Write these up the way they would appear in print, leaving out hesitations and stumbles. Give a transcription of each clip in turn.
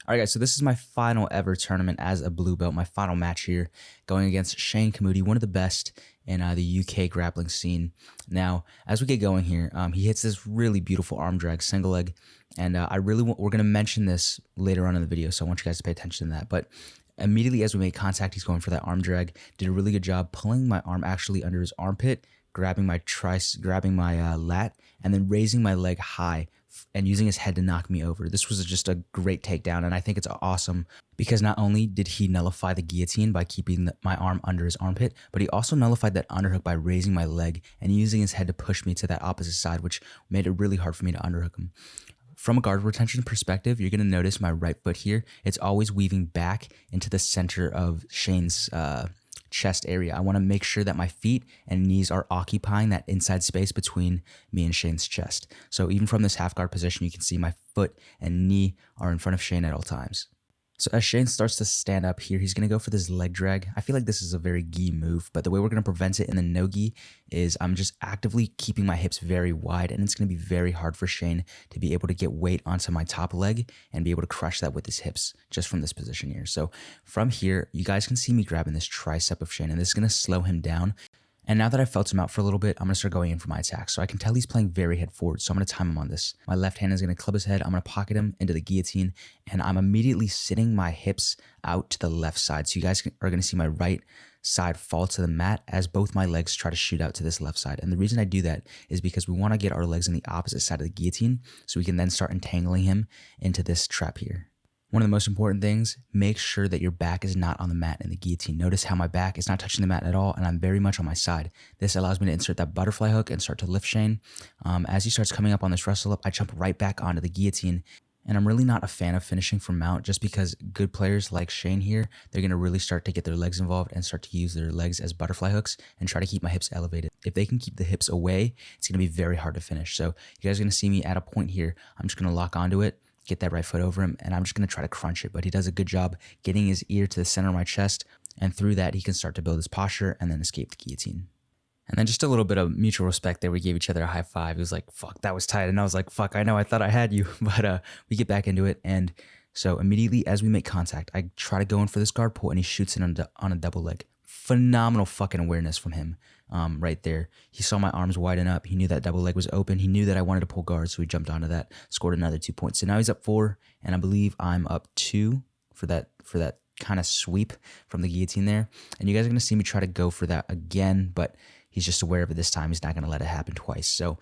All right, guys, so this is my final ever tournament as a blue belt, my final match here, going against Shane Camoodi, one of the best in the UK grappling scene. Now, as we get going here, he hits this really beautiful arm drag, single leg, and we're going to mention this later on in the video, so I want you guys to pay attention to that. But immediately as we make contact, he's going for that arm drag, did a really good job pulling my arm actually under his armpit, grabbing my lat, and then raising my leg high and using his head to knock me over. This was just a great takedown, and I think it's awesome because not only did he nullify the guillotine by keeping my arm under his armpit, but he also nullified that underhook by raising my leg and using his head to push me to that opposite side, which made it really hard for me to underhook him. From a guard retention perspective, you're going to notice my right foot here. It's always weaving back into the center of Shane's chest area. I want to make sure that my feet and knees are occupying that inside space between me and Shane's chest. So even from this half guard position, you can see my foot and knee are in front of Shane at all times. So as Shane starts to stand up here, he's going to go for this leg drag. I feel like this is a very gi move, but the way we're going to prevent it in the no gi is I'm just actively keeping my hips very wide, and it's going to be very hard for Shane to be able to get weight onto my top leg and be able to crush that with his hips just from this position here. So from here, you guys can see me grabbing this tricep of Shane, and this is going to slow him down. And now that I've felt him out for a little bit, I'm going to start going in for my attack. So I can tell he's playing very head forward, so I'm going to time him on this. My left hand is going to club his head. I'm going to pocket him into the guillotine, and I'm immediately sitting my hips out to the left side. So you guys are going to see my right side fall to the mat as both my legs try to shoot out to this left side. And the reason I do that is because we want to get our legs on the opposite side of the guillotine so we can then start entangling him into this trap here. One of the most important things, make sure that your back is not on the mat in the guillotine. Notice how my back is not touching the mat at all, and I'm very much on my side. This allows me to insert that butterfly hook and start to lift Shane. As he starts coming up on this wrestle up, I jump right back onto the guillotine. And I'm really not a fan of finishing from mount just because good players like Shane here, they're going to really start to get their legs involved and start to use their legs as butterfly hooks and try to keep my hips elevated. If they can keep the hips away, it's going to be very hard to finish. So you guys are going to see me at a point here. I'm just going to lock onto it, get that right foot over him, and I'm just going to try to crunch it. But he does a good job getting his ear to the center of my chest, and through that, he can start to build his posture and then escape the guillotine. And then just a little bit of mutual respect there. We gave each other a high five. He was like, fuck, that was tight. And I was like, fuck, I know, I thought I had you. But we get back into it. And so immediately as we make contact, I try to go in for this guard pull, and he shoots it on a double leg. Phenomenal fucking awareness from him right there. He saw my arms widen up. He knew that double leg was open. He knew that I wanted to pull guard, so he jumped onto that, scored another 2 points. So now he's up 4, and I believe I'm up 2 for that kind of sweep from the guillotine there. And you guys are going to see me try to go for that again, but he's just aware of it this time. He's not going to let it happen twice. So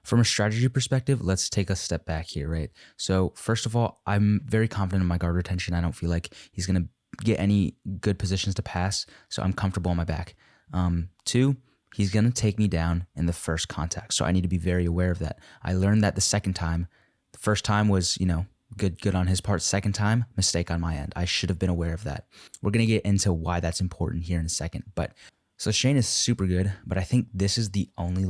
from a strategy perspective, let's take a step back here, right? So first of all, I'm very confident in my guard retention. I don't feel like he's going to get any good positions to pass, so I'm comfortable on my back. 2, he's going to take me down in the first contact, so I need to be very aware of that. I learned that the second time. The first time was, good on his part. Second time, mistake on my end. I should have been aware of that. We're going to get into why that's important here in a second, but so Shane is super good, but I think this is the only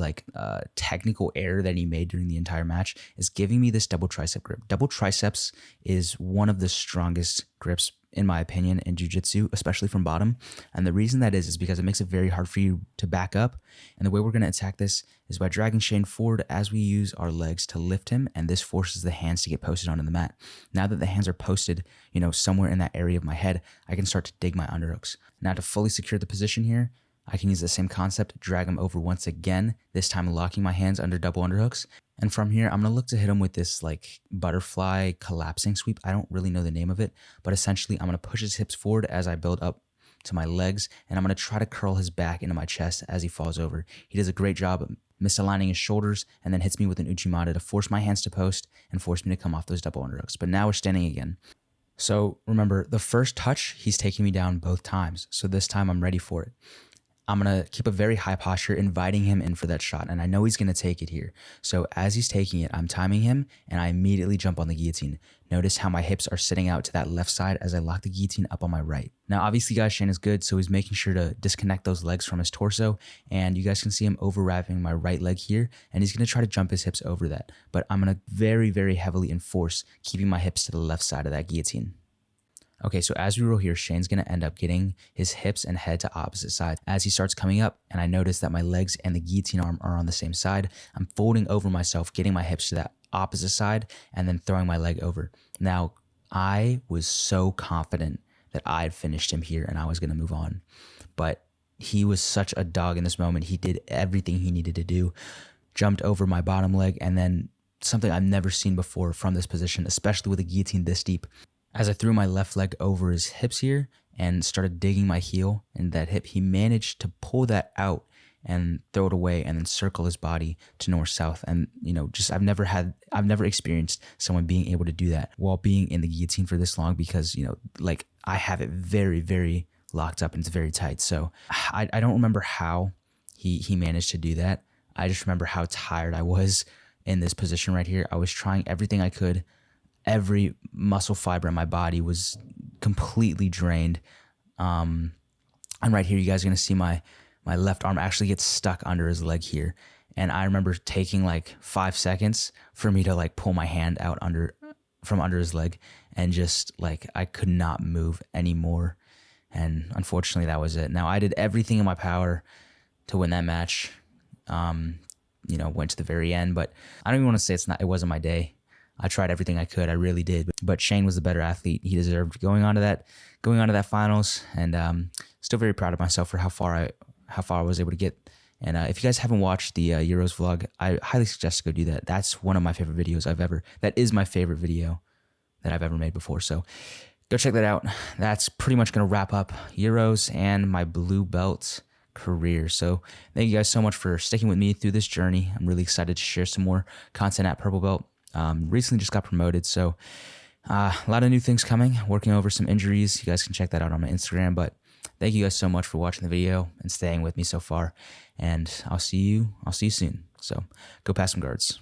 technical error that he made during the entire match is giving me this double tricep grip. Double triceps is one of the strongest grips, in my opinion, in jiu-jitsu, especially from bottom. And the reason that is because it makes it very hard for you to back up. And the way we're going to attack this is by dragging Shane forward as we use our legs to lift him, and this forces the hands to get posted onto the mat. Now that the hands are posted, somewhere in that area of my head, I can start to dig my underhooks. Now to fully secure the position here, I can use the same concept, drag him over once again, this time locking my hands under double underhooks. And from here, I'm going to look to hit him with this butterfly collapsing sweep. I don't really know the name of it, but essentially I'm going to push his hips forward as I build up to my legs, and I'm going to try to curl his back into my chest as he falls over. He does a great job of misaligning his shoulders and then hits me with an uchimata to force my hands to post and force me to come off those double underhooks. But now we're standing again. So remember, the first touch, he's taking me down both times. So this time I'm ready for it. I'm going to keep a very high posture, inviting him in for that shot, and I know he's going to take it here. So as he's taking it, I'm timing him, and I immediately jump on the guillotine. Notice how my hips are sitting out to that left side as I lock the guillotine up on my right. Now, obviously, guys, Shane is good, so he's making sure to disconnect those legs from his torso, and you guys can see him overwrapping my right leg here, and he's going to try to jump his hips over that. But I'm going to very, very heavily enforce keeping my hips to the left side of that guillotine. Okay, so as we roll here, Shane's going to end up getting his hips and head to opposite sides. As he starts coming up, and I notice that my legs and the guillotine arm are on the same side, I'm folding over myself, getting my hips to that opposite side, and then throwing my leg over. Now, I was so confident that I had finished him here and I was going to move on. But he was such a dog in this moment. He did everything he needed to do, jumped over my bottom leg, and then something I've never seen before from this position, especially with a guillotine this deep. As I threw my left leg over his hips here and started digging my heel in that hip, he managed to pull that out and throw it away and then circle his body to north-south. And, just I've never experienced someone being able to do that while being in the guillotine for this long, because, I have it very, very locked up and it's very tight. So I don't remember how he managed to do that. I just remember how tired I was in this position right here. I was trying everything I could. Every muscle fiber in my body was completely drained. And right here, you guys are going to see my left arm actually gets stuck under his leg here. And I remember taking like 5 seconds for me to like pull my hand out from under his leg, and just like I could not move anymore. And unfortunately, that was it. Now, I did everything in my power to win that match. Went to the very end, but I don't even want to say it wasn't my day. I tried everything I could. I really did. But Shane was the better athlete. He deserved going on to that finals, and still very proud of myself for how far I was able to get. And if you guys haven't watched the Euros vlog, I highly suggest to go do that. That's one of my favorite videos that is my favorite video that I've ever made before. So go check that out. That's pretty much going to wrap up Euros and my blue belt career. So thank you guys so much for sticking with me through this journey. I'm really excited to share some more content at purple belt. Recently just got promoted, so a lot of new things coming, working over some injuries. You guys can check that out on my Instagram. But thank you guys so much for watching the video and staying with me so far, and I'll see you soon. So go pass some guards.